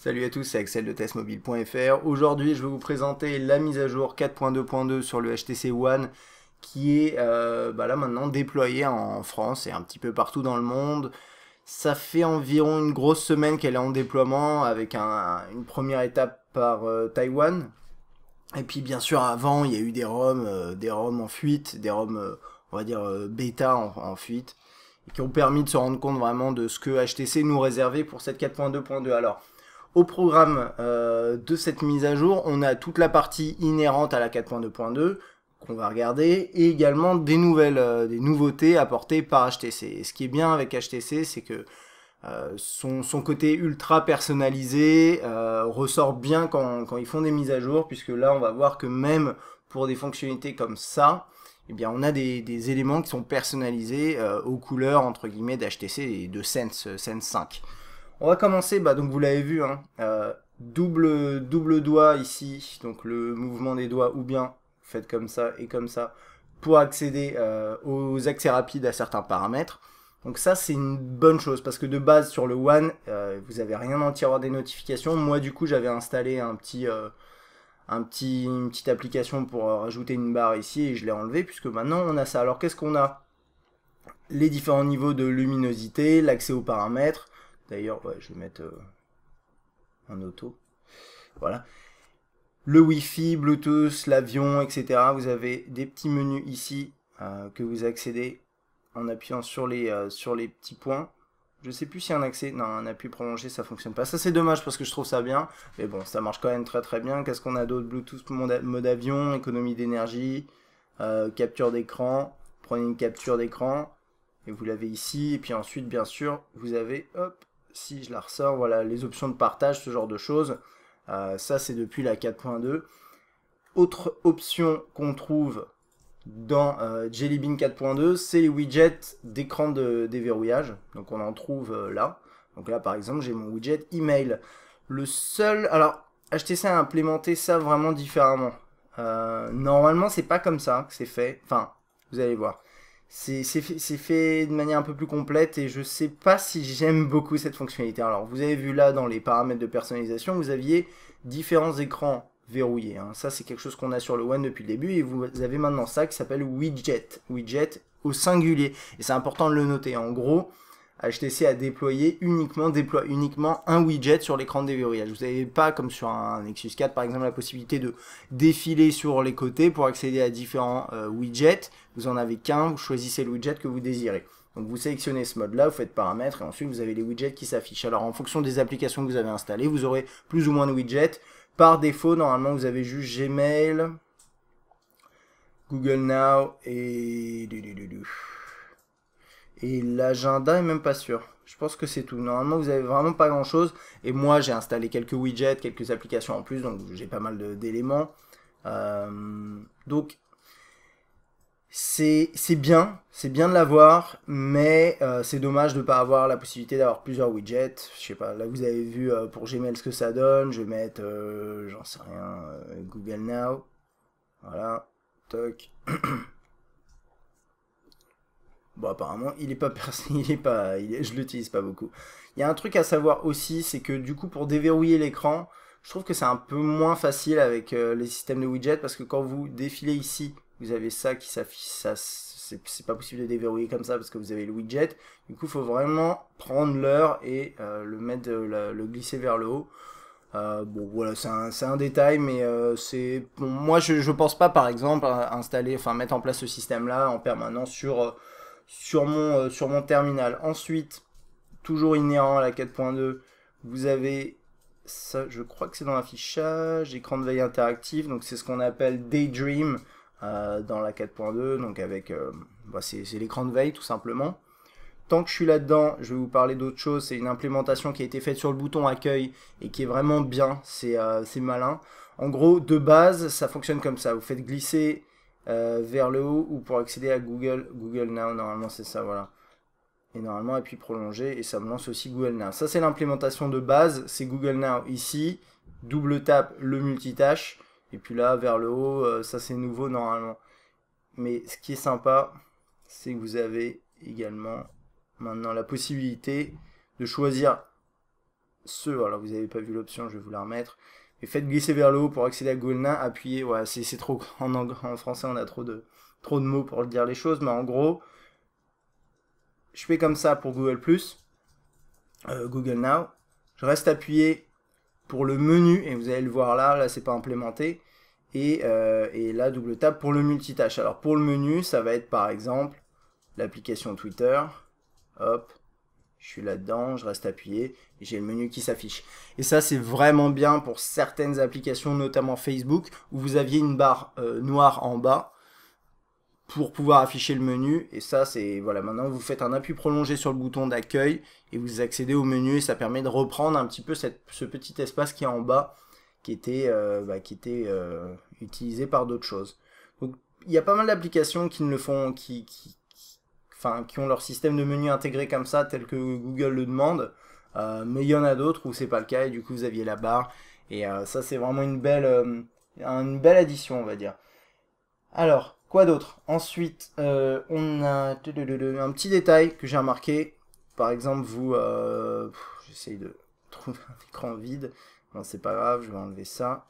Salut à tous, c'est Axel de testmobile.fr. Aujourd'hui, je vais vous présenter la mise à jour 4.2.2 sur le HTC One qui est là maintenant déployée en France et un petit peu partout dans le monde. Ça fait environ une grosse semaine qu'elle est en déploiement avec une première étape par Taïwan. Et puis bien sûr avant, il y a eu des ROM en fuite, des ROM on va dire bêta en fuite, et qui ont permis de se rendre compte vraiment de ce que HTC nous réservait pour cette 4.2.2. Alors, au programme de cette mise à jour, on a toute la partie inhérente à la 4.2.2 qu'on va regarder et également des nouveautés apportées par HTC. Et ce qui est bien avec HTC, c'est que son côté ultra personnalisé ressort bien quand ils font des mises à jour, puisque là on va voir que même pour des fonctionnalités comme ça, eh bien, on a des éléments qui sont personnalisés aux couleurs entre guillemets d'HTC et de Sense 5. On va commencer, donc vous l'avez vu, hein, double doigt ici, donc le mouvement des doigts, ou bien faites comme ça et comme ça, pour accéder aux accès rapides à certains paramètres. Donc ça c'est une bonne chose, parce que de base sur le One, vous n'avez rien dans le tiroir des notifications. Moi du coup j'avais installé une petite application pour rajouter une barre ici, et je l'ai enlevé, puisque maintenant on a ça. Alors qu'est-ce qu'on a? Les différents niveaux de luminosité, l'accès aux paramètres. D'ailleurs, ouais, je vais mettre en auto. Voilà. Le Wi-Fi, Bluetooth, l'avion, etc. Vous avez des petits menus ici que vous accédez en appuyant sur les petits points. Je sais plus si un accès, non, un appui prolongé, ça fonctionne pas. Ça c'est dommage parce que je trouve ça bien, mais bon, ça marche quand même très très bien. Qu'est-ce qu'on a d'autre? Bluetooth, mode avion, économie d'énergie, capture d'écran. Prenez une capture d'écran et vous l'avez ici. Et puis ensuite, bien sûr, vous avez, hop, si je la ressors, voilà, les options de partage, ce genre de choses. Ça c'est depuis la 4.2. Autre option qu'on trouve dans Jelly Bean 4.2, c'est les widgets d'écran de déverrouillage. Donc on en trouve là. Donc là par exemple j'ai mon widget email. Le seul, alors HTC a implémenté ça vraiment différemment. Normalement c'est pas comme ça que c'est fait. Enfin vous allez voir. C'est fait de manière un peu plus complète et je sais pas si j'aime beaucoup cette fonctionnalité. Alors vous avez vu là dans les paramètres de personnalisation, vous aviez différents écrans verrouillés, hein. Ça c'est quelque chose qu'on a sur le One depuis le début, et vous avez maintenant ça qui s'appelle widget. Widget au singulier. Et c'est important de le noter. En gros, HTC a déploie uniquement un widget sur l'écran de déverrouillage. Vous n'avez pas, comme sur un Nexus 4 par exemple, la possibilité de défiler sur les côtés pour accéder à différents widgets. Vous en avez qu'un, vous choisissez le widget que vous désirez. Donc vous sélectionnez ce mode-là, vous faites paramètres, et ensuite vous avez les widgets qui s'affichent. Alors en fonction des applications que vous avez installées, vous aurez plus ou moins de widgets. Par défaut, normalement, vous avez juste Gmail, Google Now et l'agenda est même pas sûr. Je pense que c'est tout. Normalement, vous avez vraiment pas grand chose. Et moi, j'ai installé quelques widgets, quelques applications en plus, donc j'ai pas mal d'éléments. Donc, c'est bien de l'avoir, mais c'est dommage de ne pas avoir la possibilité d'avoir plusieurs widgets. Je sais pas, là vous avez vu pour Gmail ce que ça donne. Je vais mettre, j'en sais rien, Google Now. Voilà, toc. Bon, apparemment, il est pas je l'utilise pas beaucoup. Il y a un truc à savoir aussi, c'est que du coup, pour déverrouiller l'écran, je trouve que c'est un peu moins facile avec les systèmes de widgets, parce que quand vous défilez ici, vous avez ça qui s'affiche, ça, c'est pas possible de déverrouiller comme ça parce que vous avez le widget. Du coup, il faut vraiment prendre l'heure et le glisser vers le haut. Bon, voilà, c'est un détail, mais bon, moi, je pense pas, par exemple, à mettre en place ce système-là en permanence sur mon terminal. Ensuite, toujours inhérent à la 4.2, vous avez ça, je crois que c'est dans l'affichage, écran de veille interactif, donc c'est ce qu'on appelle Daydream dans la 4.2, donc avec, c'est l'écran de veille tout simplement. Tant que je suis là-dedans, je vais vous parler d'autre chose. C'est une implémentation qui a été faite sur le bouton accueil et qui est vraiment bien, c'est malin. En gros, de base, ça fonctionne comme ça. Vous faites glisser vers le haut, ou pour accéder à Google Now, normalement c'est ça, voilà. Et normalement, appui prolongé, et ça me lance aussi Google Now. Ça, c'est l'implémentation de base, c'est Google Now ici. Double tap le multitâche, et puis là, vers le haut, ça c'est nouveau normalement. Mais ce qui est sympa, c'est que vous avez également maintenant la possibilité de choisir alors vous n'avez pas vu l'option, je vais vous la remettre. Et faites glisser vers le haut pour accéder à Google Now, appuyez, ouais, c'est trop, en français on a trop de mots pour dire les choses, mais en gros, je fais comme ça pour Google+, Google Now, je reste appuyé pour le menu, et vous allez le voir là c'est pas implémenté, et là double tap pour le multitâche. Alors pour le menu, ça va être par exemple l'application Twitter, hop, je suis là-dedans, je reste appuyé, et j'ai le menu qui s'affiche. Et ça, c'est vraiment bien pour certaines applications, notamment Facebook, où vous aviez une barre noire en bas pour pouvoir afficher le menu. Et ça, c'est, voilà, maintenant vous faites un appui prolongé sur le bouton d'accueil, et vous accédez au menu, et ça permet de reprendre un petit peu ce petit espace qui est en bas, qui était utilisé par d'autres choses. Donc, il y a pas mal d'applications qui ne le font, qui ont leur système de menu intégré comme ça, tel que Google le demande, mais il y en a d'autres où c'est pas le cas, et du coup vous aviez la barre, et ça c'est vraiment une belle addition, on va dire. Alors, quoi d'autre? Ensuite, on a un petit détail que j'ai remarqué, par exemple vous, j'essaye de trouver un écran vide, non c'est pas grave, je vais enlever ça.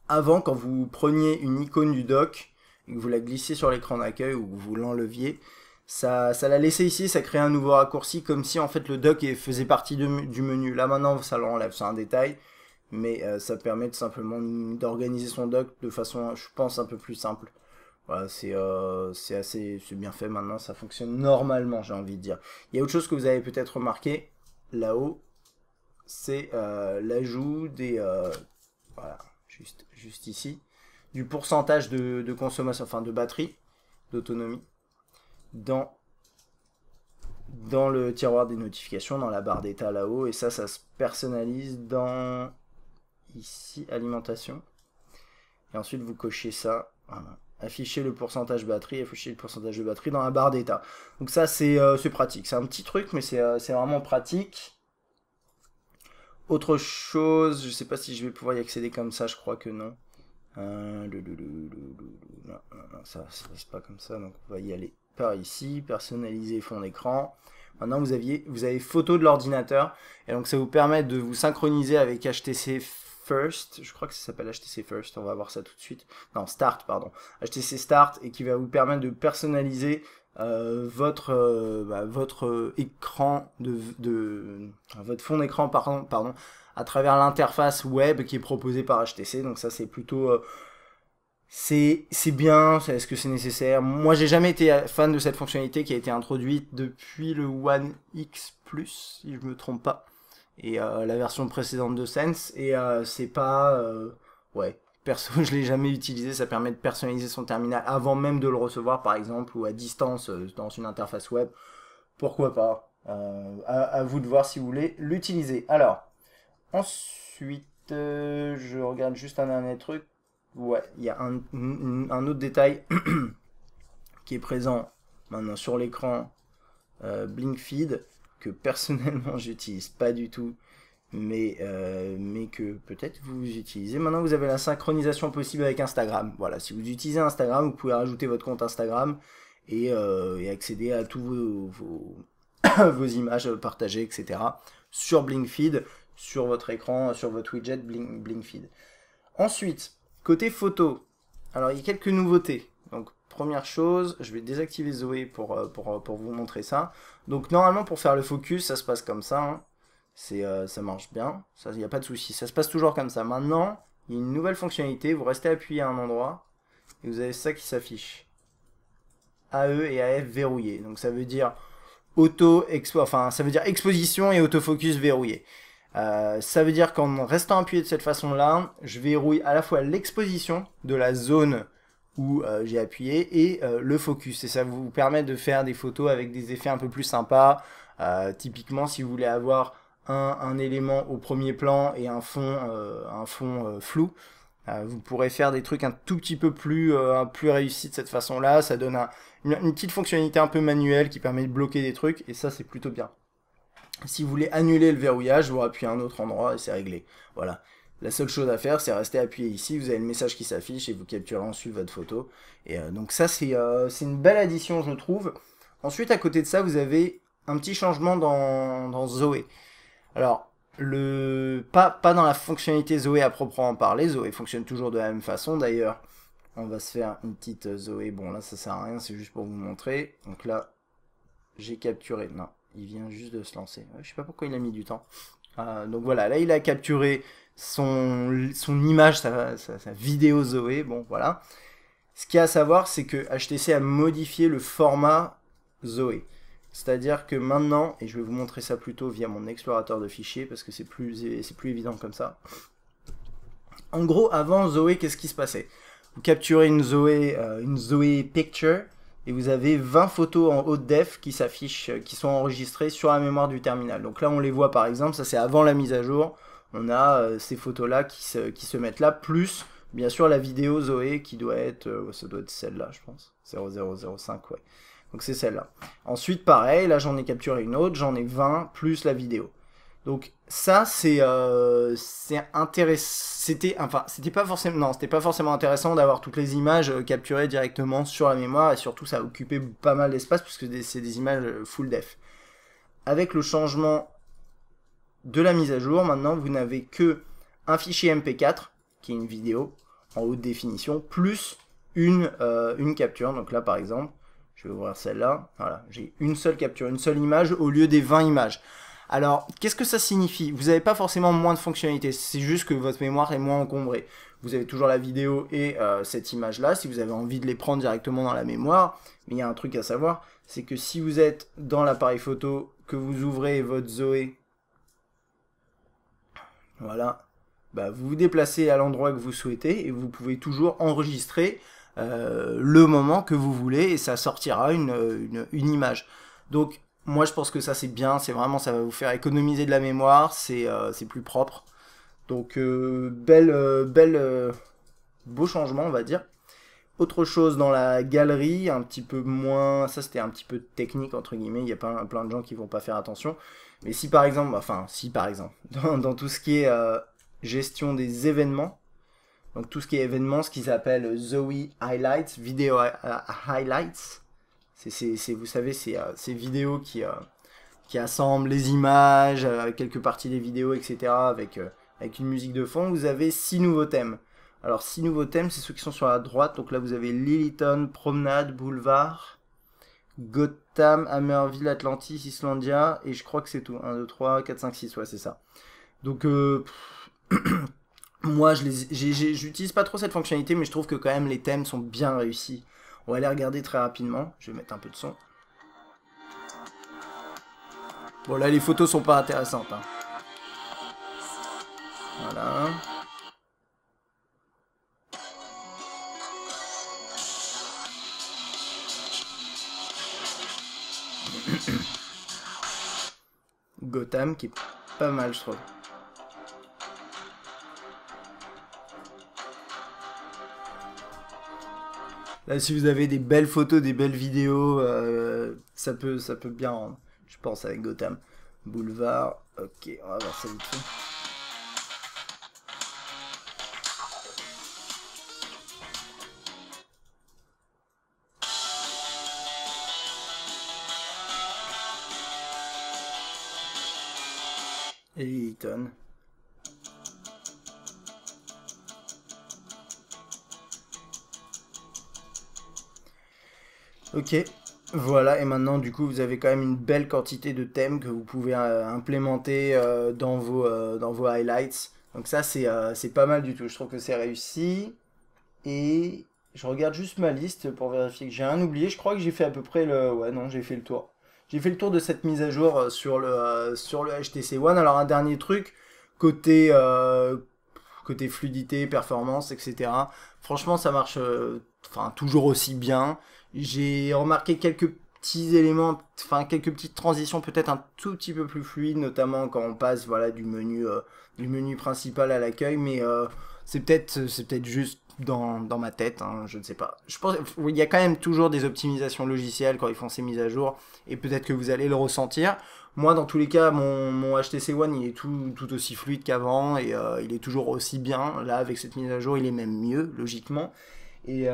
Avant, quand vous preniez une icône du dock, et que vous la glissiez sur l'écran d'accueil ou que vous l'enleviez, ça la laissait ici, ça crée un nouveau raccourci comme si en fait le dock faisait partie du menu. Là maintenant ça l'enlève, c'est un détail, mais ça permet tout simplement d'organiser son dock de façon, je pense, un peu plus simple. Voilà, c'est bien fait maintenant, ça fonctionne normalement, j'ai envie de dire. Il y a autre chose que vous avez peut-être remarqué là-haut, c'est l'ajout des voilà, juste ici, du pourcentage de consommation, enfin de batterie, d'autonomie, dans le tiroir des notifications, dans la barre d'état là-haut, et ça se personnalise dans, ici, alimentation, et ensuite vous cochez ça, voilà. Afficher le pourcentage batterie, afficher le pourcentage de batterie dans la barre d'état. Donc ça c'est pratique, c'est un petit truc, mais c'est vraiment pratique. Autre chose, je sais pas si je vais pouvoir y accéder comme ça, je crois que non. Non, ça c'est pas comme ça, donc on va y aller par ici, personnaliser fond d'écran. Maintenant vous avez photo de l'ordinateur, et donc ça vous permet de vous synchroniser avec HTC First, je crois que ça s'appelle HTC First, on va voir ça tout de suite. Non, Start, pardon. HTC Start, et qui va vous permettre de personnaliser votre écran, votre fond d'écran, pardon, à travers l'interface web qui est proposée par HTC. Donc ça c'est plutôt c'est bien. Est-ce que c'est nécessaire? Moi j'ai jamais été fan de cette fonctionnalité qui a été introduite depuis le One X Plus, si je me trompe pas, et la version précédente de Sense, et c'est pas ouais, perso je l'ai jamais utilisé. Ça permet de personnaliser son terminal avant même de le recevoir par exemple, ou à distance dans une interface web. Pourquoi pas, à vous de voir si vous voulez l'utiliser. Alors ensuite, je regarde juste un dernier truc. Ouais, il y a un autre détail qui est présent maintenant sur l'écran, Blink Feed, que personnellement j'utilise pas du tout, mais que peut-être vous utilisez. Maintenant vous avez la synchronisation possible avec Instagram. Voilà, si vous utilisez Instagram, vous pouvez rajouter votre compte Instagram et accéder à tous vos images partagées, etc. sur Blink Feed, sur votre écran, sur votre widget Blink Feed. Ensuite, côté photo, alors il y a quelques nouveautés. Donc première chose, je vais désactiver Zoé pour vous montrer ça. Donc normalement pour faire le focus, ça se passe comme ça, hein. Ça marche bien, il n'y a pas de souci, ça se passe toujours comme ça. Maintenant, il y a une nouvelle fonctionnalité, vous restez appuyé à un endroit, et vous avez ça qui s'affiche. AE et AF verrouillés, donc ça veut dire ça veut dire exposition et autofocus verrouillé. Ça veut dire qu'en restant appuyé de cette façon-là, je verrouille à la fois l'exposition de la zone où j'ai appuyé et le focus. Et ça vous permet de faire des photos avec des effets un peu plus sympas. Typiquement, si vous voulez avoir un élément au premier plan et un fond flou, vous pourrez faire des trucs un tout petit peu plus réussis de cette façon-là. Ça donne une petite fonctionnalité un peu manuelle qui permet de bloquer des trucs, et ça c'est plutôt bien. Si vous voulez annuler le verrouillage, vous appuyez à un autre endroit et c'est réglé. Voilà. La seule chose à faire, c'est rester appuyé ici, vous avez le message qui s'affiche et vous capturez ensuite votre photo. Et donc ça, c'est une belle addition, je trouve. Ensuite, à côté de ça, vous avez un petit changement dans Zoé. Alors, pas dans la fonctionnalité Zoé à proprement parler. Zoé fonctionne toujours de la même façon. D'ailleurs, on va se faire une petite Zoé. Bon, là, ça sert à rien, c'est juste pour vous montrer. Donc là, j'ai capturé. Non, il vient juste de se lancer. Je sais pas pourquoi il a mis du temps. Donc voilà, là, il a capturé son image, sa vidéo Zoé. Bon, voilà. Ce qu'il y a à savoir, c'est que HTC a modifié le format Zoé. C'est-à-dire que maintenant, et je vais vous montrer ça plutôt via mon explorateur de fichiers, parce que c'est plus évident comme ça. En gros, avant Zoé, qu'est-ce qui se passait? Vous capturez une Zoé Picture, et vous avez 20 photos en haute def qui s'affichent, qui sont enregistrées sur la mémoire du terminal. Donc là, on les voit par exemple, ça c'est avant la mise à jour. On a ces photos-là qui se mettent là, plus bien sûr la vidéo Zoé qui doit être, ça doit être celle-là, je pense, 0005, ouais. Donc c'est celle-là. Ensuite, pareil, là j'en ai capturé une autre, j'en ai 20, plus la vidéo. Donc ça, c'est intéressant. C'était pas forcément intéressant d'avoir toutes les images capturées directement sur la mémoire, et surtout ça occupait pas mal d'espace, puisque c'est des images full def. Avec le changement de la mise à jour, maintenant vous n'avez que un fichier MP4, qui est une vidéo, en haute définition, plus une capture. Donc là par exemple, je vais ouvrir celle-là, voilà, j'ai une seule capture, une seule image au lieu des 20 images. Alors, qu'est-ce que ça signifie? Vous n'avez pas forcément moins de fonctionnalités, c'est juste que votre mémoire est moins encombrée. Vous avez toujours la vidéo et cette image-là, si vous avez envie de les prendre directement dans la mémoire. Mais il y a un truc à savoir, c'est que si vous êtes dans l'appareil photo, que vous ouvrez votre Zoé, voilà, bah, vous vous déplacez à l'endroit que vous souhaitez et vous pouvez toujours enregistrer le moment que vous voulez et ça sortira une image. Donc moi je pense que ça c'est bien, c'est vraiment, ça va vous faire économiser de la mémoire, c'est plus propre. Donc beau changement on va dire. Autre chose dans la galerie, un petit peu moins, ça c'était un petit peu technique entre guillemets, il y a plein de gens qui vont pas faire attention. Mais si par exemple, dans tout ce qui est gestion des événements, donc tout ce qui est événements, ce qu'ils appellent Zoe Highlights, Video Highlights, vous savez, ces vidéos qui assemblent les images, quelques parties des vidéos, etc. avec une musique de fond. Vous avez 6 nouveaux thèmes. Alors 6 nouveaux thèmes, c'est ceux qui sont sur la droite. Donc là vous avez Lilyton, Promenade, Boulevard, Gotham, Hammerville, Atlantis, Islandia, et je crois que c'est tout. 1, 2, 3, 4, 5, 6, ouais c'est ça. Donc moi j'utilise pas trop cette fonctionnalité, mais je trouve que quand même les thèmes sont bien réussis. On va les regarder très rapidement, je vais mettre un peu de son. Bon là les photos sont pas intéressantes. Hein. Voilà. Gotham qui est pas mal je trouve. Là si vous avez des belles photos, des belles vidéos, ça peut bien rendre. Je pense avec Gotham. Boulevard, ok, on va voir ça vite fait. Et Eaton. Ok, voilà, et maintenant du coup vous avez quand même une belle quantité de thèmes que vous pouvez implémenter dans vos highlights. Donc ça c'est pas mal du tout, je trouve que c'est réussi. Et je regarde juste ma liste pour vérifier que j'ai rien oublié. Je crois que j'ai fait à peu près le... Ouais non, j'ai fait le tour. J'ai fait le tour de cette mise à jour sur le HTC One. Alors un dernier truc, côté fluidité, performance, etc. Franchement ça marche toujours aussi bien. J'ai remarqué quelques petits éléments, quelques petites transitions peut-être un tout petit peu plus fluides, notamment quand on passe voilà du menu principal à l'accueil, mais c'est peut-être juste dans ma tête, hein, je ne sais pas. Je pense il y a quand même toujours des optimisations logicielles quand ils font ces mises à jour, et peut-être que vous allez le ressentir. Moi, dans tous les cas, mon HTC One, il est tout aussi fluide qu'avant, et il est toujours aussi bien. Là, avec cette mise à jour, il est même mieux, logiquement. Et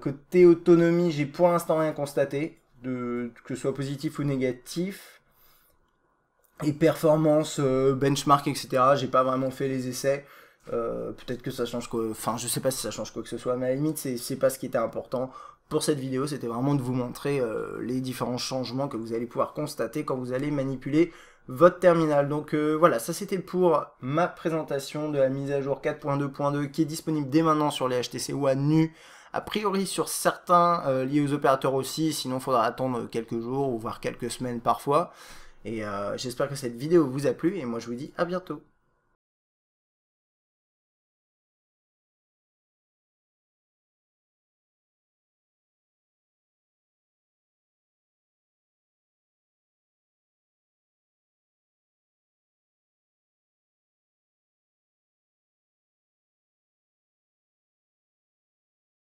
côté autonomie, j'ai pour l'instant rien constaté, que ce soit positif ou négatif. et performance, benchmark, etc. J'ai pas vraiment fait les essais. Peut-être que ça change quoi, enfin je sais pas si ça change quoi que ce soit, mais à la limite c'est pas ce qui était important pour cette vidéo, c'était vraiment de vous montrer les différents changements que vous allez pouvoir constater quand vous allez manipuler votre terminal. Donc voilà, ça c'était pour ma présentation de la mise à jour 4.2.2 qui est disponible dès maintenant sur les HTC One nu, a priori sur certains liés aux opérateurs aussi, sinon il faudra attendre quelques jours ou voire quelques semaines parfois. Et j'espère que cette vidéo vous a plu et moi je vous dis à bientôt.